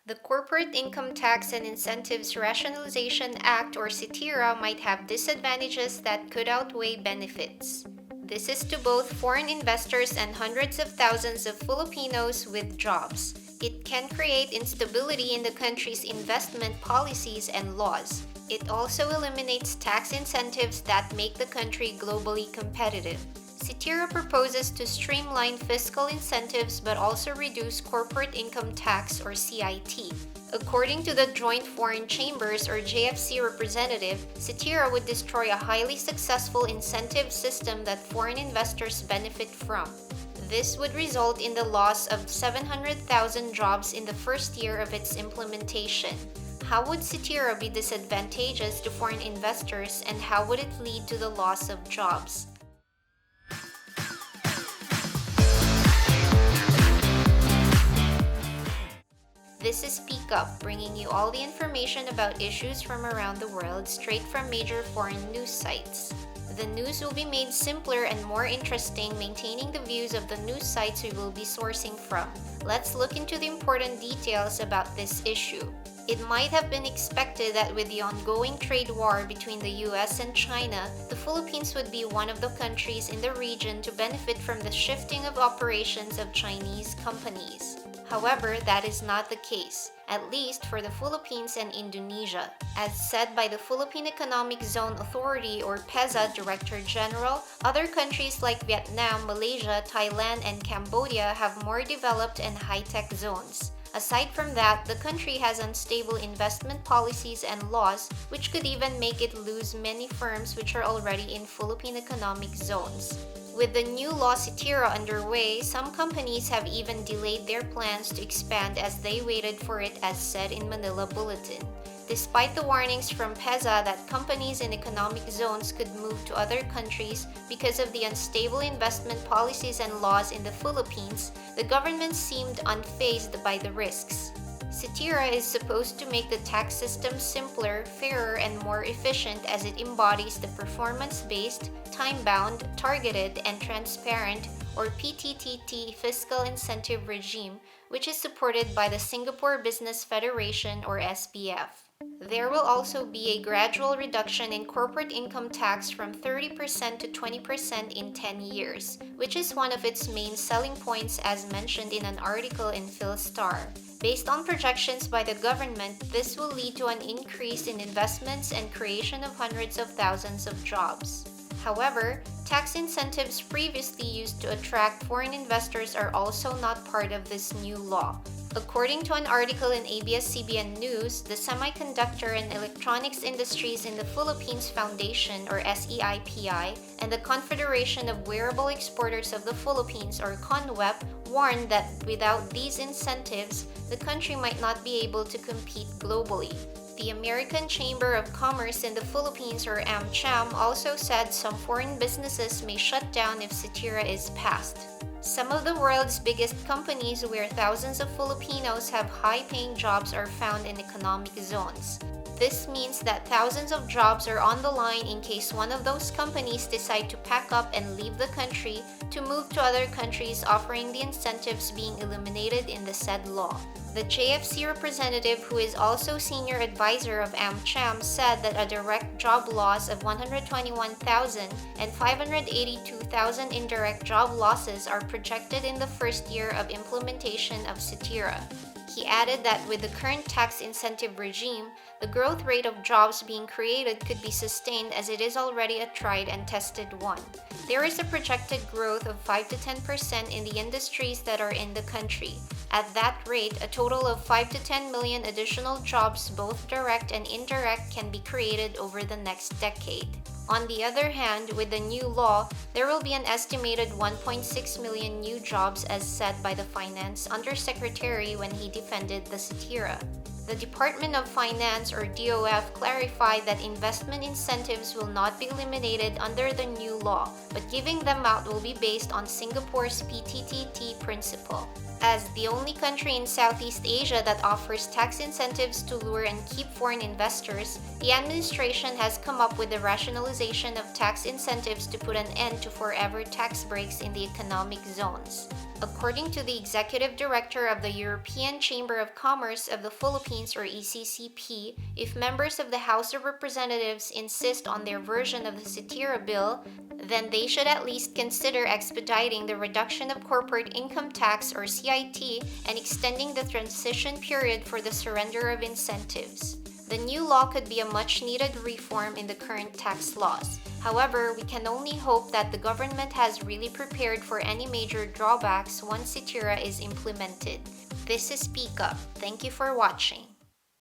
The Corporate Income Tax and Incentives Rationalization Act or Citira might have disadvantages that could outweigh benefits. This is to both foreign investors and hundreds of thousands of Filipinos with jobs. It can create instability in the country's investment policies and laws. It also eliminates tax incentives that make the country globally competitive. Citira proposes to streamline fiscal incentives but also reduce corporate income tax or CIT. According to the Joint Foreign Chambers or JFC representative, Citira would destroy a highly successful incentive system that foreign investors benefit from. This would result in the loss of 700,000 jobs in the first year of its implementation. How would Citira be disadvantageous to foreign investors, and how would it lead to the loss of jobs? This is PEZA, bringing you all the information about issues from around the world straight from major foreign news sites. The news will be made simpler and more interesting, maintaining the views of the news sites we will be sourcing from. Let's look into the important details about this issue. It might have been expected that with the ongoing trade war between the US and China, the Philippines would be one of the countries in the region to benefit from the shifting of operations of Chinese companies. However, that is not the case, at least for the Philippines and Indonesia. As said by the Philippine Economic Zone Authority or PEZA Director General, other countries like Vietnam, Malaysia, Thailand, and Cambodia have more developed and high-tech zones. Aside from that, the country has unstable investment policies and laws, which could even make it lose many firms which are already in Philippine economic zones. With the new law Citira underway, some companies have even delayed their plans to expand as they waited for it, as said in Manila Bulletin. Despite the warnings from PEZA that companies in economic zones could move to other countries because of the unstable investment policies and laws in the Philippines, the government seemed unfazed by the risks. Citira is supposed to make the tax system simpler, fairer, and more efficient as it embodies the performance-based, time-bound, targeted, and transparent or PTTT fiscal incentive regime, which is supported by the Singapore Business Federation or SBF. There will also be a gradual reduction in corporate income tax from 30% to 20% in 10 years, which is one of its main selling points as mentioned in an article in PhilStar. Based on projections by the government, this will lead to an increase in investments and creation of hundreds of thousands of jobs. However, tax incentives previously used to attract foreign investors are also not part of this new law. According to an article in ABS-CBN News, the Semiconductor and Electronics Industries in the Philippines Foundation or SEIPI and the Confederation of Wearable Exporters of the Philippines or CONWEP warned that without these incentives, the country might not be able to compete globally. The American Chamber of Commerce in the Philippines or AmCham also said some foreign businesses may shut down if Citira is passed. Some of the world's biggest companies where thousands of Filipinos have high-paying jobs are found in economic zones. This means that thousands of jobs are on the line in case one of those companies decide to pack up and leave the country to move to other countries offering the incentives being eliminated in the said law. The JFC representative, who is also senior advisor of AmCham, said that a direct job loss of 121,000 and 582,000 indirect job losses are projected in the first year of implementation of Citira. He added that with the current tax incentive regime, the growth rate of jobs being created could be sustained as it is already a tried and tested one. There is a projected growth of 5 to 10% in the industries that are in the country. At that rate, a total of 5 to 10 million additional jobs, both direct and indirect, can be created over the next decade. On the other hand, with the new law, there will be an estimated 1.6 million new jobs as said by the Finance Undersecretary when he defended the Citira. The Department of Finance or DOF clarified that investment incentives will not be eliminated under the new law, but giving them out will be based on Singapore's PTTT principle. As the only country in Southeast Asia that offers tax incentives to lure and keep foreign investors, the administration has come up with the rationalization of tax incentives to put an end to forever tax breaks in the economic zones. According to the Executive Director of the European Chamber of Commerce of the Philippines, or ECCP, if members of the House of Representatives insist on their version of the Citira bill, then they should at least consider expediting the reduction of corporate income tax, or CIT, and extending the transition period for the surrender of incentives. The new law could be a much-needed reform in the current tax laws. However, we can only hope that the government has really prepared for any major drawbacks once Citira is implemented. This is Speak Up. Thank you for watching.